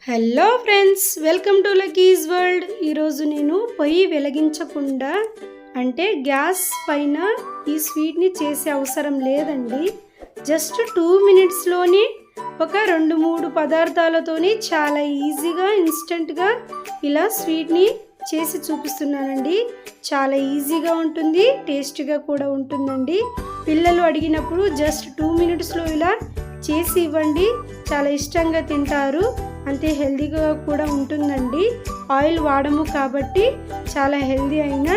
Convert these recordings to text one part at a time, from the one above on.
Hello friends, welcome to Lucky's world. ఈరోజు నేను పొయ్యి వెలిగించకుండా అంటే గ్యాస్ పైన ఈ స్వీట్ని చేసే అవసరం లేదండి. జస్ట్ 2 మినిట్స్లోనే ఒక 2-3 పదార్థాలతోని చాలా ఈజీగా ఇన్స్టెంట్గా ఇలా స్వీట్ని చేసి చూపిస్తున్నానండి. చాలా ఈజీగా ఉంటుంది, టేస్టీగా కూడా ఉంటుందండి. పిల్లలు అడిగినప్పుడు జస్ట్ 2 మినిట్స్లో ఇలా చేసి ఇవ్వండి, చాలా ఇష్టంగా తింటారు. అంతే హెల్తీగా కూడా ఉంటుందండి. ఆయిల్ వాడము కాబట్టి చాలా హెల్తీ అయిన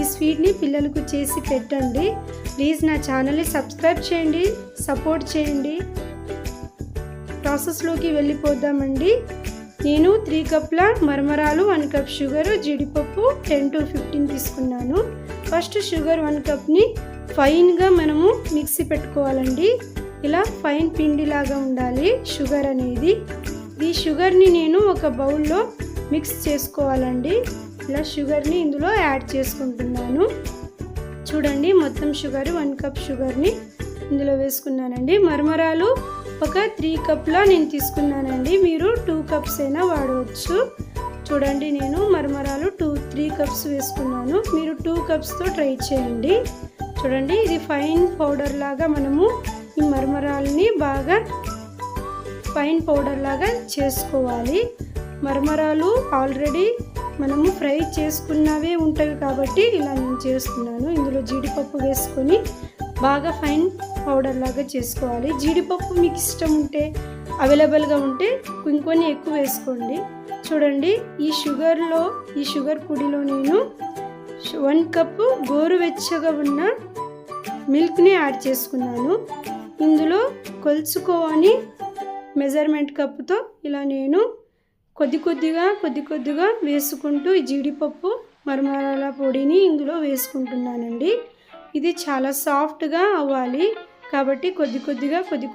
ఈ స్వీట్ని పిల్లలకు చేసి పెట్టండి. ప్లీజ్ నా ఛానల్ని సబ్స్క్రైబ్ చేయండి, సపోర్ట్ చేయండి. ప్రాసెస్లోకి వెళ్ళిపోదామండి. నేను 3 కప్ల మరమరాలు, 1 కప్ షుగర్, జీడిపప్పు 10 to 15 తీసుకున్నాను. ఫస్ట్ షుగర్ 1 కప్ని ఫైన్గా మనము మిక్సీ పెట్టుకోవాలండి. ఇలా ఫైన్ పిండిలాగా ఉండాలి షుగర్ అనేది. ఈ షుగర్ని నేను ఒక బౌల్లో మిక్స్ చేసుకోవాలండి. ఇలా షుగర్ని ఇందులో యాడ్ చేసుకుంటున్నాను. చూడండి, మొత్తం షుగర్ 1 కప్ షుగర్ని ఇందులో వేసుకున్నానండి. మరమరాలు ఒక 3 కప్లా నేను తీసుకున్నానండి. మీరు 2 కప్స్ అయినా వాడవచ్చు. చూడండి, నేను మరమరాలు 3 కప్స్ వేసుకున్నాను. మీరు 2 కప్స్తో ట్రై చేయండి. చూడండి, ఇది ఫైన్ పౌడర్ లాగా మనము ఈ మరమరాలని బాగా ఫైన్ పౌడర్ లాగా చేసుకోవాలి. మరమరాలు ఆల్రెడీ మనము ఫ్రై చేసుకున్నవే ఉంటాయి కాబట్టి ఇలా నేను చేస్తున్నాను. ఇందులో జీడిపప్పు వేసుకొని బాగా ఫైన్ పౌడర్ లాగా చేసుకోవాలి. జీడిపప్పు మీకు ఇష్టం ఉంటే, అవైలబుల్గా ఉంటే ఇంకొన్ని ఎక్కువ వేసుకోండి. చూడండి, ఈ షుగర్ పొడిలో నేను 1 కప్పు గోరువెచ్చగా ఉన్న మిల్క్ని యాడ్ చేసుకున్నాను. ఇందులో కొలుచుకోని మెజర్మెంట్ కప్పుతో ఇలా నేను కొద్ది కొద్దిగా వేసుకుంటూ ఈ జీడిపప్పు మరమరాల పొడిని ఇందులో వేసుకుంటున్నానండి. ఇది చాలా సాఫ్ట్గా అవ్వాలి కాబట్టి కొద్ది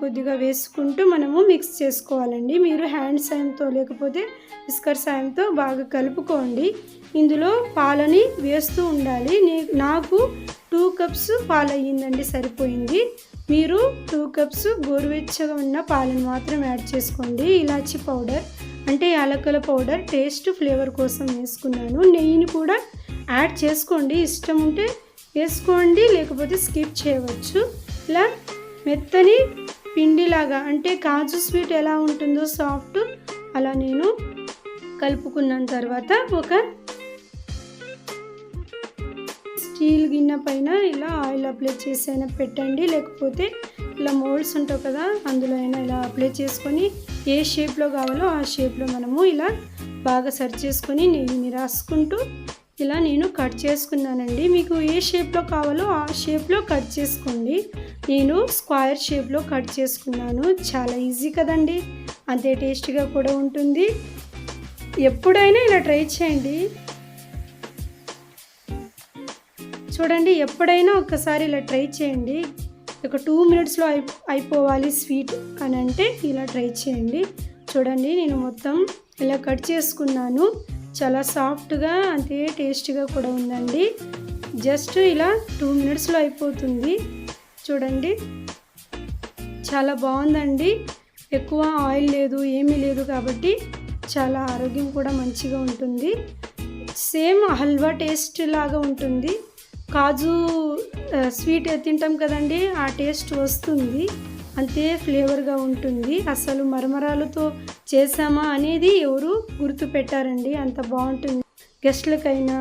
కొద్దిగా వేసుకుంటూ మనము మిక్స్ చేసుకోవాలండి. మీరు హ్యాండ్ సాయంతో లేకపోతే విస్కర్ సాయంతో బాగా కలుపుకోండి. ఇందులో పాలని వేస్తూ ఉండాలి. నాకు 2 కప్స్ పాలు అయ్యిందండి, సరిపోయింది. మీరు 2 కప్స్ గోరువెచ్చగా ఉన్న పాలను మాత్రం యాడ్ చేసుకోండి. ఇలాచి పౌడర్ అంటే యాలకుల పౌడర్ టేస్ట్ ఫ్లేవర్ కోసం వేసుకున్నాను. నెయ్యిని కూడా యాడ్ చేసుకోండి, ఇష్టం ఉంటే వేసుకోండి, లేకపోతే స్కిప్ చేయవచ్చు. ఇలా మెత్తని పిండిలాగా అంటే కాజు స్వీట్ ఎలా ఉంటుందో సాఫ్ట్, అలా నేను కలుపుకున్న తర్వాత ఒక స్టీల్ గిన్నె పైన ఇలా ఆయిల్ అప్లై చేసి అయినా పెట్టండి, లేకపోతే ఇలా మోల్డ్స్ ఉంటాయి కదా, అందులో అయినా ఇలా అప్లై చేసుకొని ఏ షేప్లో కావాలో ఆ షేప్లో మనము ఇలా బాగా సర్వ్ చేసుకొని నెయ్యిని రాసుకుంటూ ఇలా నేను కట్ చేసుకున్నానండి. మీకు ఏ షేప్లో కావాలో ఆ షేప్లో కట్ చేసుకోండి. నేను స్క్వేర్ షేప్లో కట్ చేసుకున్నాను. చాలా ఈజీ కదండి, అంతే టేస్టీగా కూడా ఉంటుంది. ఎప్పుడైనా ఇలా ట్రై చేయండి. చూడండి, ఎప్పుడైనా ఒక్కసారి ఇలా ట్రై చేయండి. ఒక 2 మినిట్స్లో అయిపోవాలి స్వీట్ అని అంటే ఇలా ట్రై చేయండి. చూడండి, నేను మొత్తం ఇలా కట్ చేసుకున్నాను. చాలా సాఫ్ట్గా అంతే టేస్టీగా కూడా ఉందండి. జస్ట్ ఇలా 2 మినిట్స్లో అయిపోతుంది. చూడండి, చాలా బాగుందండి. ఎక్కువ ఆయిల్ లేదు, ఏమీ లేదు కాబట్టి చాలా ఆరోగ్యం కూడా మంచిగా ఉంటుంది. సేమ్ హల్వా టేస్ట్ లాగా ఉంటుంది. కాజు స్వీట్ తింటాం కదండి, ఆ టేస్ట్ వస్తుంది, అంతే ఫ్లేవర్గా ఉంటుంది. అసలు మరమరాలతో చేసామా అనేది ఎవరు గుర్తు పెట్టారండి, అంత బాగుంటుంది. గెస్ట్లకైనా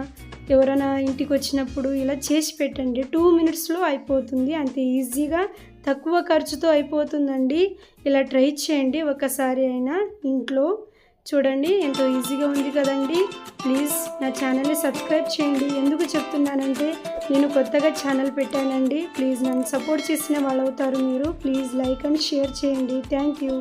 ఎవరైనా ఇంటికి వచ్చినప్పుడు ఇలా చేసి పెట్టండి. 2 మినిట్స్లో అయిపోతుంది, అంతే ఈజీగా తక్కువ ఖర్చుతో అయిపోతుందండి. ఇలా ట్రై చేయండి ఒకసారి అయినా ఇంట్లో. చూడండి, ఎంతో ఈజీగా ఉంది కదండి. ప్లీజ్ నా ఛానల్ని సబ్స్క్రైబ్ చేయండి. ఎందుకు చెప్తున్నానంటే నేను కొత్తగా ఛానల్ పెట్టానండి. ప్లీజ్ నన్ను సపోర్ట్ చేసిన వాళ్ళు అవుతారు మీరు. ప్లీజ్ లైక్ అండ్ షేర్ చేయండి. Thank you.